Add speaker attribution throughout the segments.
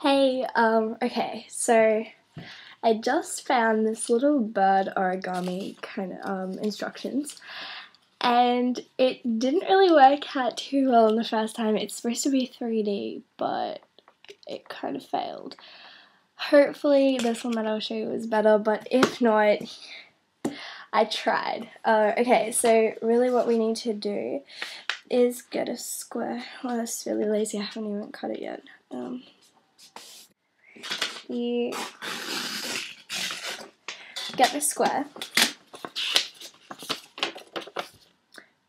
Speaker 1: Hey, okay, so I just found this little bird origami kind of instructions, and it didn't really work out too well in the first time. It's supposed to be 3D, but it kind of failed. Hopefully this one that I'll show you is better, but if not, I tried. Okay, so really what we need to do is get a square. Well, that's really lazy, I haven't even cut it yet. You get the square.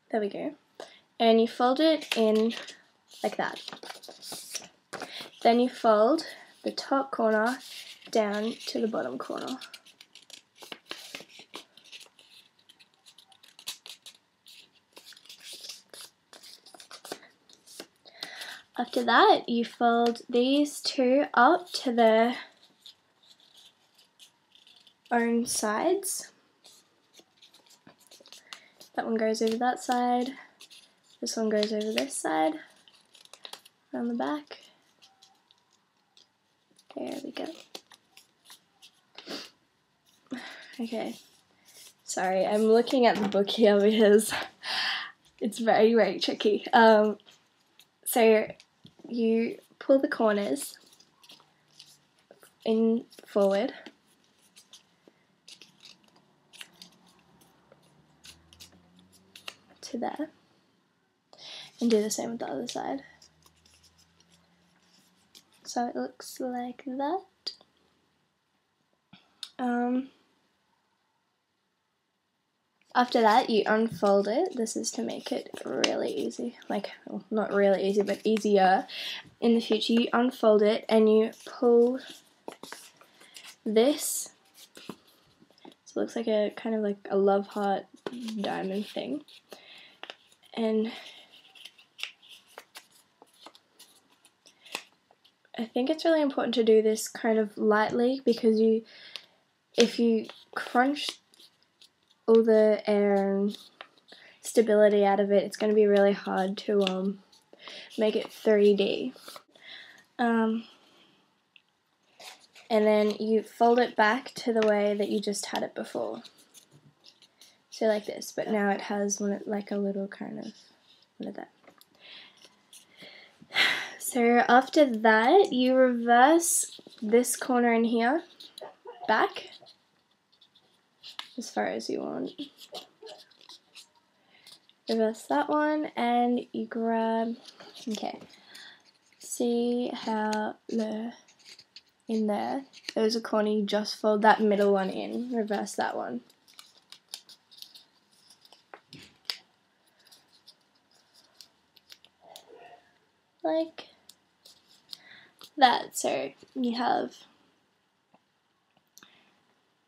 Speaker 1: There we go. And you fold it in like that. Then you fold the top corner down to the bottom corner. After that, you fold these two up to their own sides. That one goes over that side. This one goes over this side. On the back. There we go. Okay. Sorry, I'm looking at the book here because it's very, very tricky. So you pull the corners in forward. To there. And do the same with the other side. So it looks like that. After that, you unfold it. This is to make it really easy. Like, well, not really easy, but easier in the future. You unfold it and you pull this. So it looks like a kind of like a love heart diamond thing. And I think it's really important to do this kind of lightly because if you crunch all the air and stability out of it, it's going to be really hard to make it 3D. And then you fold it back to the way that you just had it before. So like this, but now it has like a little kind of one of that. So after that, you reverse this corner in here back as far as you want. Reverse that one and you grab, okay, see how in there's a corner, you just fold that middle one in, reverse that one. Like that, so you have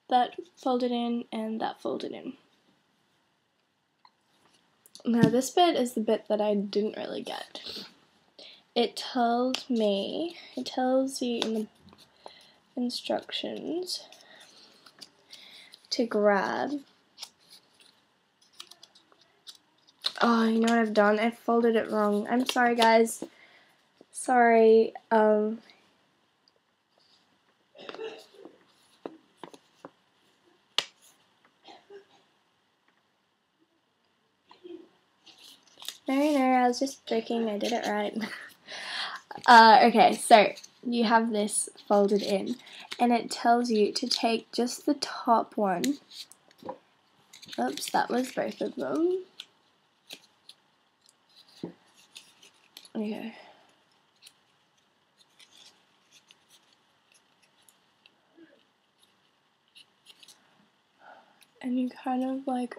Speaker 1: that folded in and that folded in. Now this bit is the bit that I didn't really get. It tells you in the instructions to grab. Oh, you know what I've done? I folded it wrong. I'm sorry, guys. Sorry. No, I was just joking. I did it right. Okay, so you have this folded in, and it tells you to take just the top one. Oops, that was both of them. Okay. And you kind of like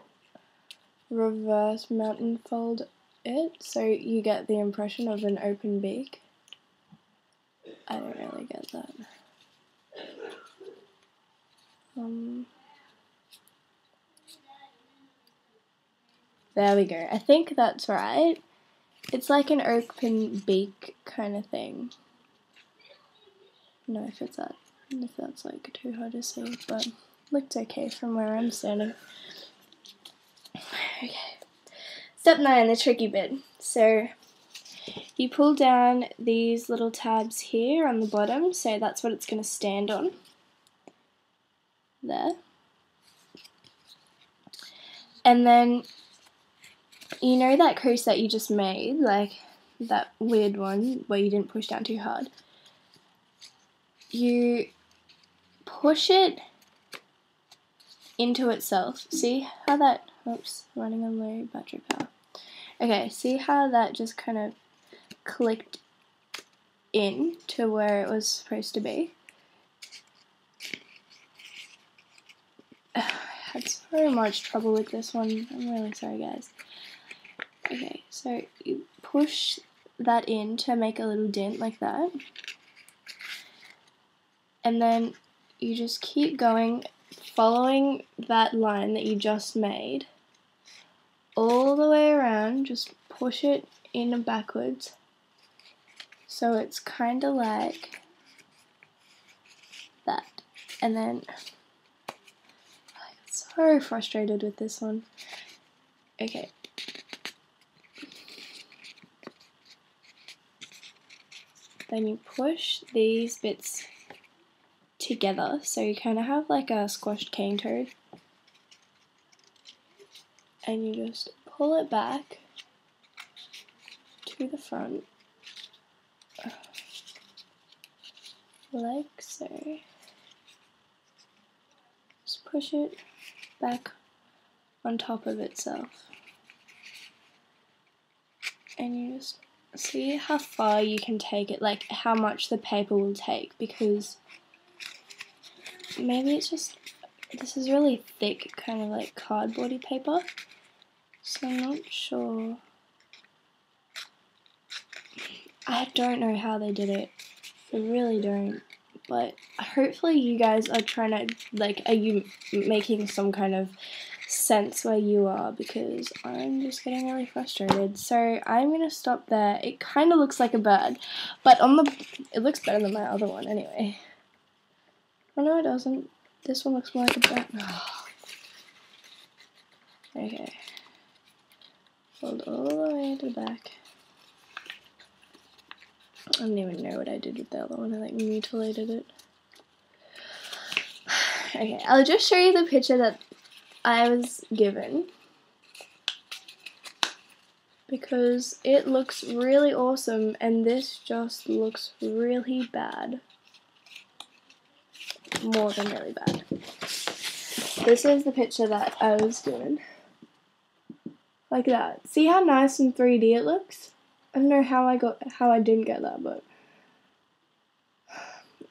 Speaker 1: reverse mountain fold it, so you get the impression of an open beak. I don't really get that. There we go. I think that's right. It's like an open beak kind of thing. No, if that's like too hard to see, but looks okay from where I'm standing. Okay. Step 9, the tricky bit. So you pull down these little tabs here on the bottom, so that's what it's going to stand on. There. And then, you know that crease that you just made, like that weird one where you didn't push down too hard? You push it into itself. See how that, oops, running on low battery power. Okay, see how that just kind of clicked in to where it was supposed to be? I had so much trouble with this one. I'm really sorry, guys. Okay, so you push that in to make a little dent like that. And then you just keep going, following that line that you just made all the way around. Just push it in and backwards. So it's kind of like that. And then, I'm so frustrated with this one. Okay. Then you push these bits together, so you kind of have like a squashed cane toad. And you just pull it back to the front, like so. Just push it back on top of itself. And you just see how far you can take it, like how much the paper will take, because maybe it's just, this is really thick, kind of like cardboardy paper, so I'm not sure. I don't know how they did it, I really don't, but hopefully you guys are trying to, like, are you making some kind of sense where you are, because I'm just getting really frustrated. So I'm gonna stop there. It kind of looks like a bird, but on the, it looks better than my other one anyway. Oh no, it doesn't. This one looks more like a bird. Oh. Okay. Hold all the way to the back. I don't even know what I did with the other one. I like mutilated it. Okay, I'll just show you the picture that I was given, because it looks really awesome and this just looks really bad. More than really bad. This is the picture that I was given. Like that. See how nice in 3D it looks? I don't know how I didn't get that, but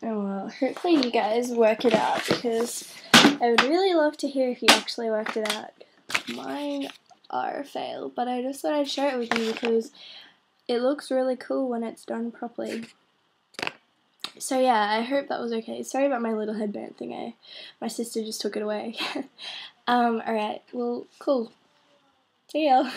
Speaker 1: oh well. Hopefully you guys work it out, because I would really love to hear if you actually worked it out. Mine are a fail, but I just thought I'd share it with you because it looks really cool when it's done properly. So yeah, I hope that was okay. Sorry about my little headband thing, my sister just took it away. Alright, well, cool. See ya.